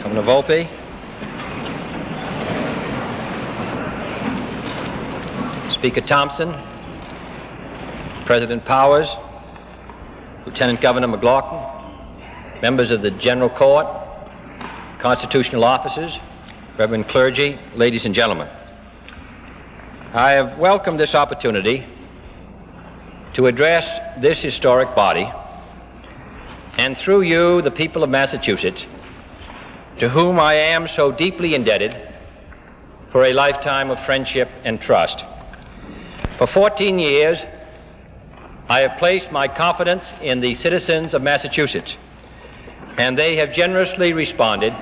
Governor Volpe, Speaker Thompson, President Powers, Lieutenant Governor McLaughlin, members of the General Court, constitutional officers, Reverend clergy, ladies and gentlemen. I have welcomed this opportunity to address this historic body, and through you, the people of Massachusetts, to whom I am so deeply indebted for a lifetime of friendship and trust. For 14 years, I have placed my confidence in the citizens of Massachusetts, and they have generously responded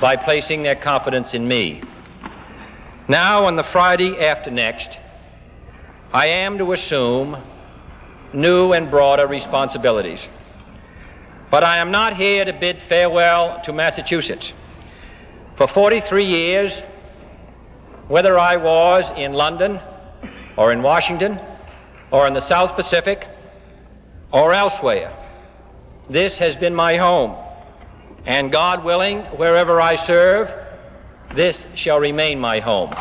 by placing their confidence in me. Now, on the Friday after next, I am to assume new and broader responsibilities. But I am not here to bid farewell to Massachusetts. For 43 years, whether I was in London or in Washington or in the South Pacific or elsewhere, this has been my home. And God willing, wherever I serve, this shall remain my home.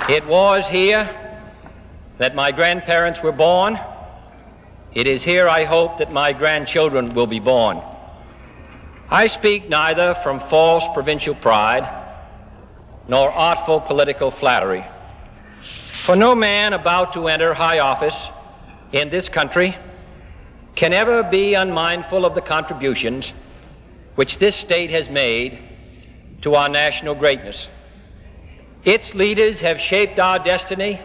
It was here that my grandparents were born. It is here, I hope, that my grandchildren will be born. I speak neither from false provincial pride nor artful political flattery. For no man about to enter high office in this country can ever be unmindful of the contributions which this state has made to our national greatness. Its leaders have shaped our destiny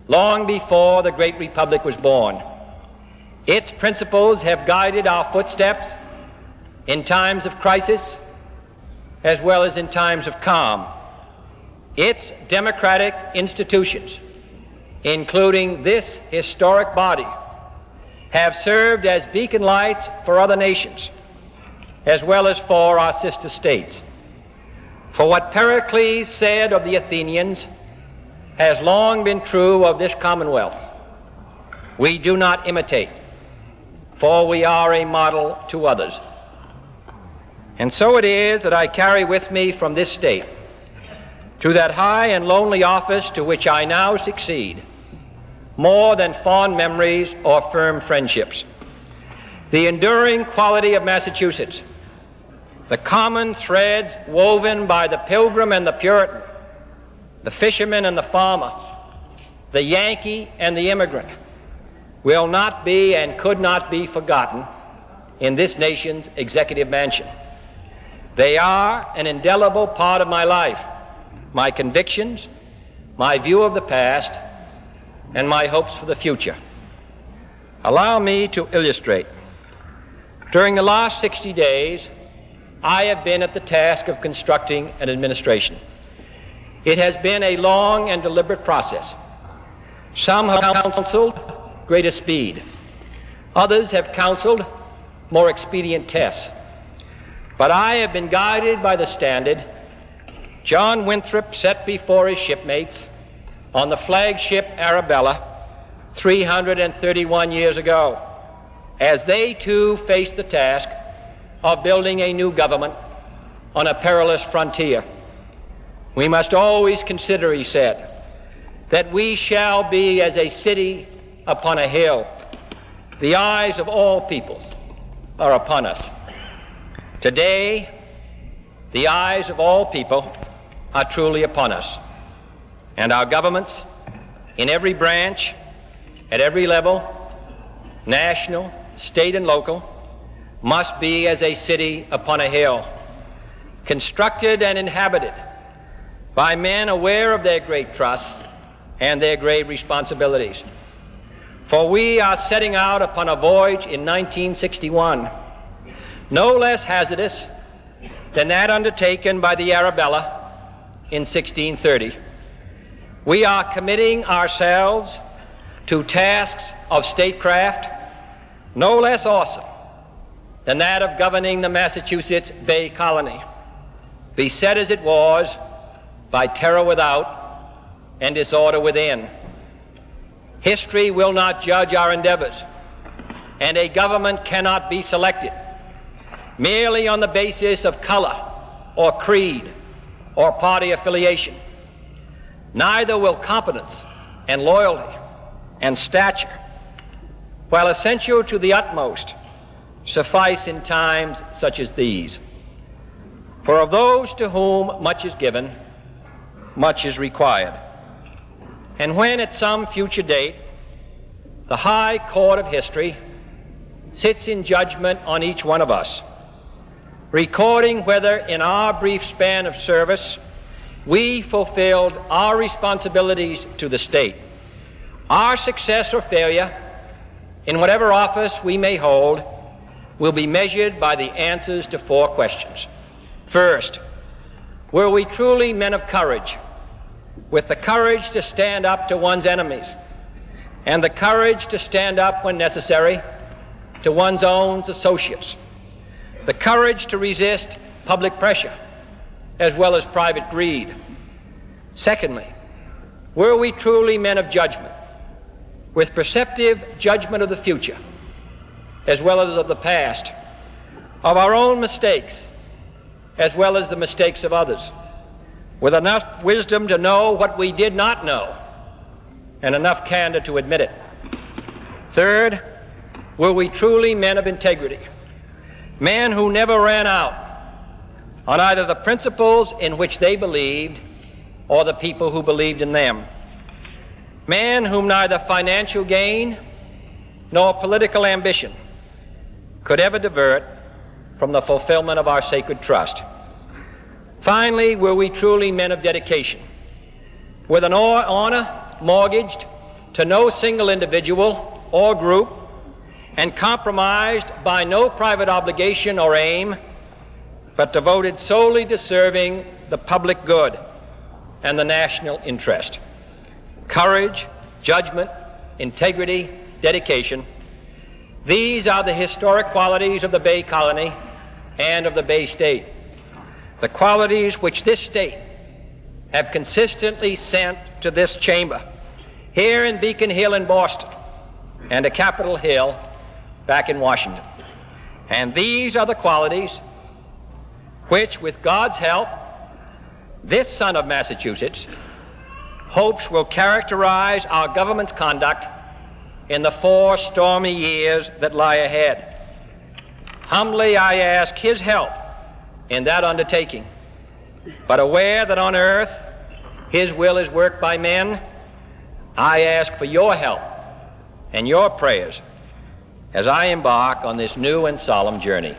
long before the great republic was born. Its principles have guided our footsteps in times of crisis as well as in times of calm. Its democratic institutions, including this historic body, have served as beacon lights for other nations as well as for our sister states. For what Pericles said of the Athenians has long been true of this Commonwealth: we do not imitate, for we are a model to others. And so it is that I carry with me from this state to that high and lonely office to which I now succeed more than fond memories or firm friendships. The enduring quality of Massachusetts, the common threads woven by the Pilgrim and the Puritan, the fisherman and the farmer, the Yankee and the immigrant, will not be and could not be forgotten in this nation's executive mansion. They are an indelible part of my life, my convictions, my view of the past, and my hopes for the future. Allow me to illustrate. During the last 60 days, I have been at the task of constructing an administration. It has been a long and deliberate process. Some have counseled greater speed. Others have counseled more expedient tests. But I have been guided by the standard John Winthrop set before his shipmates on the flagship Arabella 331 years ago, as they too faced the task of building a new government on a perilous frontier. We must always consider, he said, that we shall be as a city upon a hill. The eyes of all people are upon us. Today, the eyes of all people are truly upon us, and our governments in every branch, at every level, national, state, and local, must be as a city upon a hill, constructed and inhabited by men aware of their great trusts and their grave responsibilities. For we are setting out upon a voyage in 1961, no less hazardous than that undertaken by the Arabella in 1630. We are committing ourselves to tasks of statecraft no less awesome than that of governing the Massachusetts Bay Colony, beset as it was by terror without and disorder within. History will not judge our endeavors, and a government cannot be selected merely on the basis of color or creed or party affiliation. Neither will competence and loyalty and stature, while essential to the utmost, suffice in times such as these. For of those to whom much is given, much is required. And when at some future date the high court of history sits in judgment on each one of us, recording whether in our brief span of service we fulfilled our responsibilities to the state, our success or failure in whatever office we may hold will be measured by the answers to 4 questions. First, were we truly men of courage, with the courage to stand up to one's enemies and the courage to stand up when necessary to one's own associates, the courage to resist public pressure as well as private greed? Secondly, were we truly men of judgment, with perceptive judgment of the future as well as of the past, of our own mistakes as well as the mistakes of others, with enough wisdom to know what we did not know and enough candor to admit it? Third, were we truly men of integrity, men who never ran out on either the principles in which they believed or the people who believed in them, men whom neither financial gain nor political ambition could ever divert from the fulfillment of our sacred trust? Finally, were we truly men of dedication, with an honor mortgaged to no single individual or group and compromised by no private obligation or aim, but devoted solely to serving the public good and the national interest? Courage, judgment, integrity, dedication, these are the historic qualities of the Bay Colony and of the Bay State, the qualities which this state have consistently sent to this chamber, here in Beacon Hill in Boston, and to Capitol Hill back in Washington. And these are the qualities which, with God's help, this son of Massachusetts hopes will characterize our government's conduct in the 4 stormy years that lie ahead. Humbly I ask his help in that undertaking, but aware that on earth his will is worked by men, I ask for your help and your prayers as I embark on this new and solemn journey.